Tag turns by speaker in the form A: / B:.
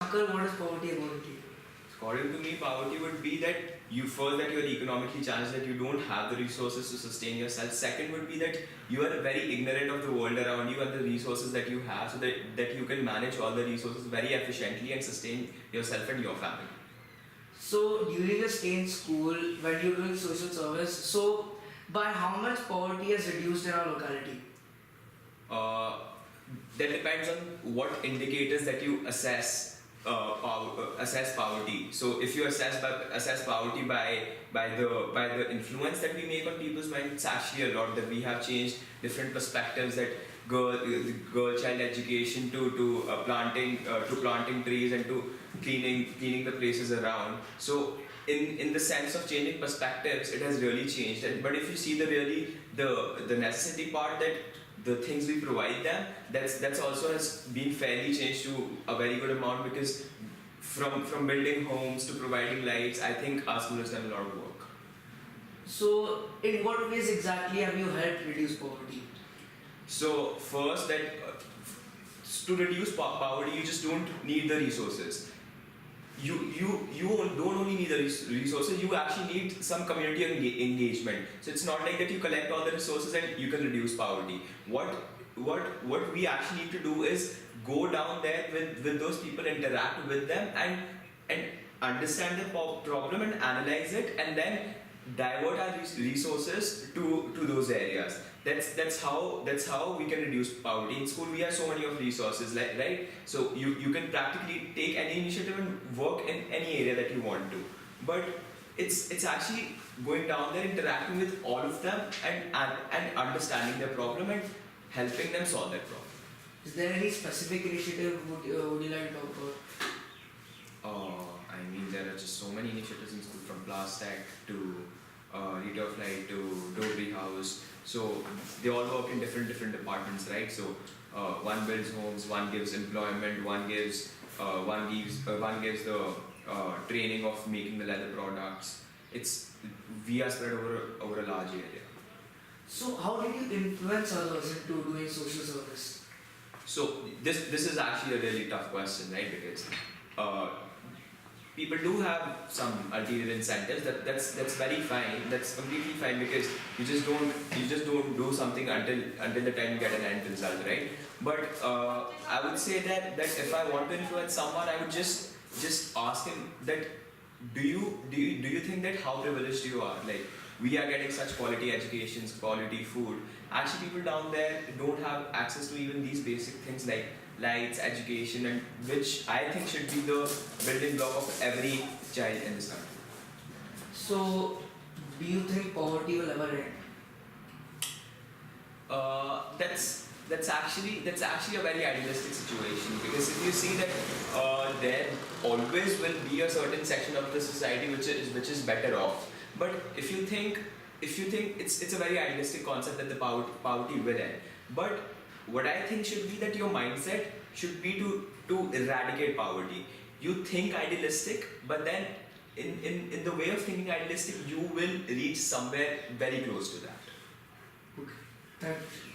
A: Shankar, what is poverty according to you?
B: According to me, poverty would be that you're economically challenged, that you don't have the resources to sustain yourself. Second would be that you are very ignorant of the world around you and the resources that you have, so that you can manage all the resources very efficiently and sustain yourself and your family.
A: So during your stay in school, when you're doing social service, so by how much poverty has reduced in our locality?
B: Uh, that depends on what indicators that you assess poverty. So if you assess poverty by the influence that we make on people's minds, it's actually a lot. That we have changed different perspectives, that girl child education to planting trees and to cleaning the places around. So in the sense of changing perspectives, it has really changed. But if you see the necessity part, that the things we provide them, that's also has been fairly changed to a very good amount, because from building homes to providing lights, I think our school has done a lot of work.
A: So in what ways exactly have you helped reduce poverty?
B: So first, that to reduce poverty, you just don't need the resources. You don't only need the resources, you actually need some community engagement. So it's not like that you collect all the resources and you can reduce poverty. What we actually need to do is go down there with those people, interact with them, and understand the problem and analyze it, and then divert our resources to those areas. That's how we can reduce poverty. In school we have so many of resources, right? So you can practically take any initiative and work in any area that you want to. But it's actually going down there, interacting with all of them, and understanding their problem and helping them solve that problem.
A: Is there any specific initiative would you like to talk about?
B: I mean, there are just so many initiatives in school, from Plastic to Rita Flight to Dobry House. So they all work in different departments, right? So one builds homes, one gives employment, one gives the training of making the leather products. We are spread over a large area.
A: So how did you influence others into doing social service?
B: So this is actually a really tough question, right? Because people do have some ulterior incentives. That's very fine. That's completely fine, because you just don't do something until the time you get an end result, right? But I would say that if I want to influence someone, I would just ask him that, do you think that how privileged you are? Like, we are getting such quality educations, quality food. Actually, people down there don't have access to even these basic things like lights, education, and which I think should be the building block of every child in this country.
A: So, do you think poverty will ever end?
B: That's actually a very idealistic situation, because if you see that there always will be a certain section of the society which is better off. But if you think it's a very idealistic concept that the poverty will end. But what I think should be that your mindset should be to eradicate poverty. You think idealistic, but then in the way of thinking idealistic, you will reach somewhere very close to that.
A: Okay. Thank you.